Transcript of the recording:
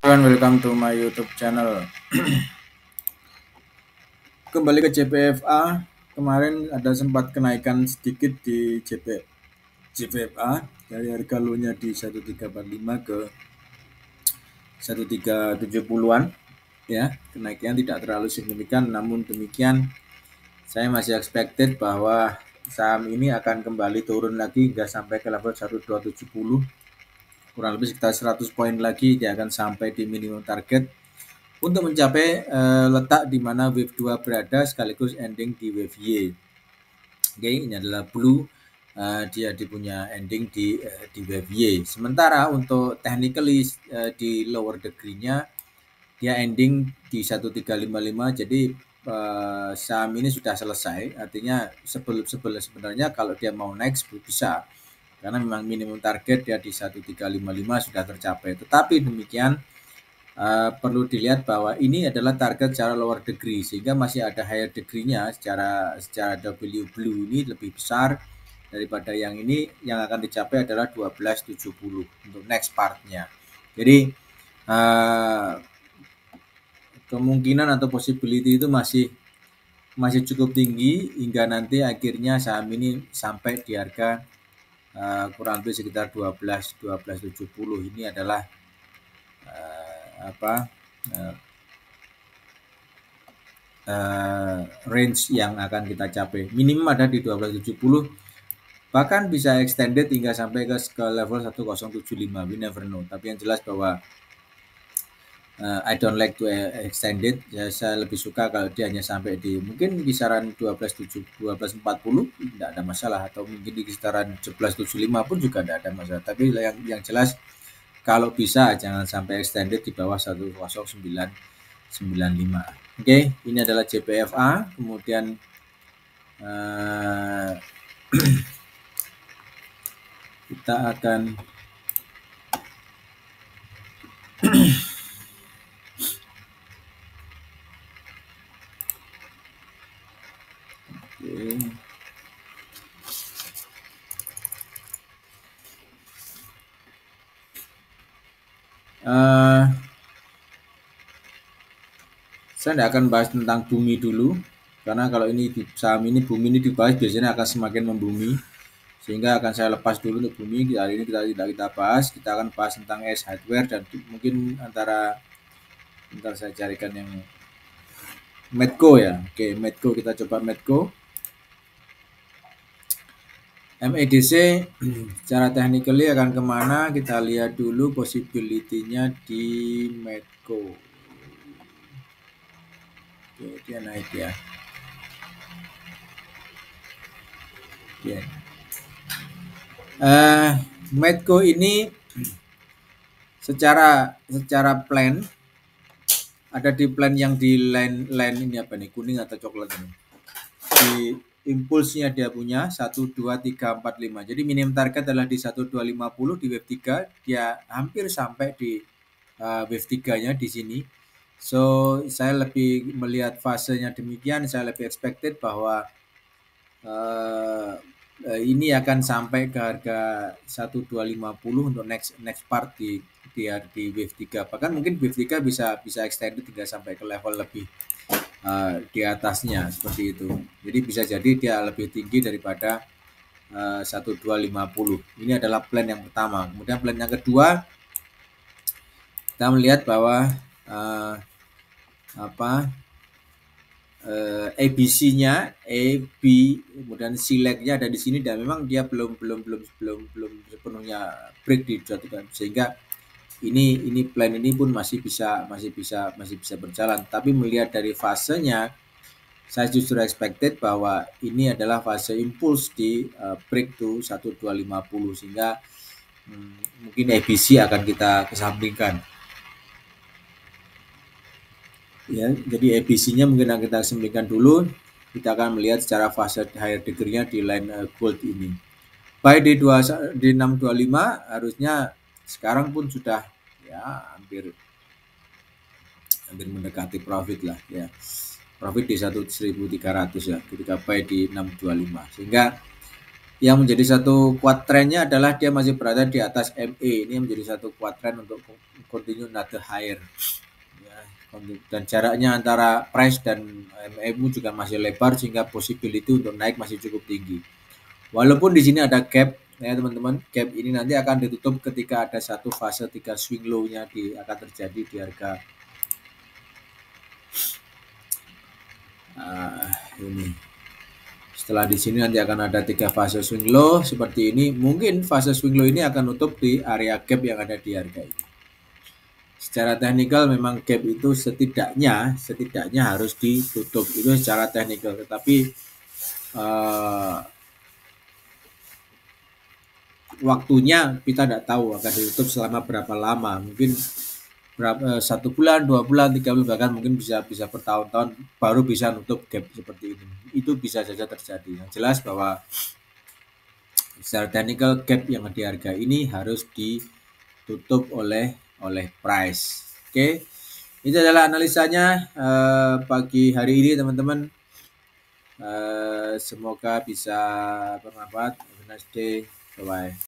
Everyone, welcome to my YouTube channel. Kembali ke JPFA, kemarin ada sempat kenaikan sedikit di JPFA dari harga low-nya di 1345 ke 1370-an ya. Kenaikannya tidak terlalu signifikan, namun demikian saya masih expected bahwa saham ini akan kembali turun lagi hingga sampai ke level 1270, kurang lebih sekitar 100 poin lagi dia akan sampai di minimum target untuk mencapai letak di mana wave 2 berada sekaligus ending di wave Y. Oke, ini adalah blue, dia punya ending di wave Y. Sementara untuk technically di lower degree-nya dia ending di 1355, jadi saham ini sudah selesai. Artinya sebenarnya kalau dia mau next bisa, karena memang minimum target dia di 1355 sudah tercapai. Tetapi demikian perlu dilihat bahwa ini adalah target secara lower degree, sehingga masih ada higher degree-nya secara W blue ini lebih besar daripada yang ini. Yang akan dicapai adalah 1270 untuk next part-nya. Jadi kemungkinan atau possibility itu masih cukup tinggi hingga nanti akhirnya saham ini sampai di harga kurang lebih sekitar 1270. Ini adalah range yang akan kita capai. Minimum ada di 1270, bahkan bisa extended hingga sampai ke level 1075. We never know. Tapi yang jelas bahwa I don't like to extend it. Ya, saya lebih suka kalau dia hanya sampai di mungkin kisaran 1240 tidak ada masalah, atau mungkin di kisaran 1175 pun juga tidak ada masalah. Tapi yang jelas kalau bisa jangan sampai extended di bawah 1095. Oke, ini adalah JPFA. Kemudian kita akan saya tidak akan bahas tentang bumi dulu, karena kalau ini saham ini bumi ini dibahas biasanya akan semakin membumi, sehingga akan saya lepas dulu untuk bumi. Hari ini kita tidak kita bahas, kita akan bahas tentang S hardware dan mungkin bentar saya carikan yang Medco ya. Oke, Medco, kita coba Medco. MEDC secara technically akan kemana, kita lihat dulu possibility-nya di Medco. Oke, dia naik ya. Oke. Medco ini secara plan ada di plan yang di line ini apa nih, kuning atau coklat ini. Di impulsnya dia punya 1, 2, 3, 4, 5. Jadi minimum target adalah di 1250 di wave 3. Dia hampir sampai di wave 3-nya di sini. So, saya lebih melihat fasenya demikian. Saya lebih expected bahwa ini akan sampai ke harga 1250 untuk next part di wave 3. Bahkan mungkin wave 3 bisa extended hingga sampai ke level lebih di atasnya seperti itu. Jadi bisa jadi dia lebih tinggi daripada 1250. Ini adalah plan yang pertama. Kemudian plan yang kedua, kita melihat bahwa ABC-nya, AB, kemudian select-nya ada di sini, dan memang dia belum sepenuhnya break di suatu kan, sehingga ini plan ini pun masih bisa berjalan. Tapi melihat dari fasenya, saya justru expected bahwa ini adalah fase impuls di break to 1250, sehingga mungkin ABC akan kita kesampingkan. Ya, jadi ABC-nya mungkin akan kita kesampingkan dulu. Kita akan melihat secara fase higher degree-nya di line gold ini. Buy di 625 harusnya sekarang pun sudah ya hampir mendekati profit lah ya. Profit di 1.300 ya ketika buy di 625. Sehingga Yang menjadi satu kuat trennya adalah dia masih berada di atas MA. Ini menjadi satu kuat tren untuk continue another higher. Ya, dan jaraknya antara price dan MA juga masih lebar sehingga possibility untuk naik masih cukup tinggi. Walaupun di sini ada gap ya teman-teman, gap ini nanti akan ditutup ketika ada satu fase 3 swing low-nya akan terjadi di harga ini. Setelah di sini nanti akan ada 3 fase swing low seperti ini. Mungkin fase swing low ini akan nutup di area gap yang ada di harga ini. Secara teknikal memang gap itu setidaknya harus ditutup itu secara teknikal, tetapi waktunya kita tidak tahu akan ditutup selama berapa lama. Mungkin 1 bulan, 2 bulan, 3 bulan, bahkan mungkin bisa bertahun-tahun baru bisa nutup gap seperti ini. Itu bisa saja terjadi. Yang jelas bahwa secara teknikal gap yang di harga ini harus ditutup oleh price. Oke. Ini adalah analisanya pagi hari ini teman-teman. Semoga bisa bermanfaat. Have a nice day. Bye-bye.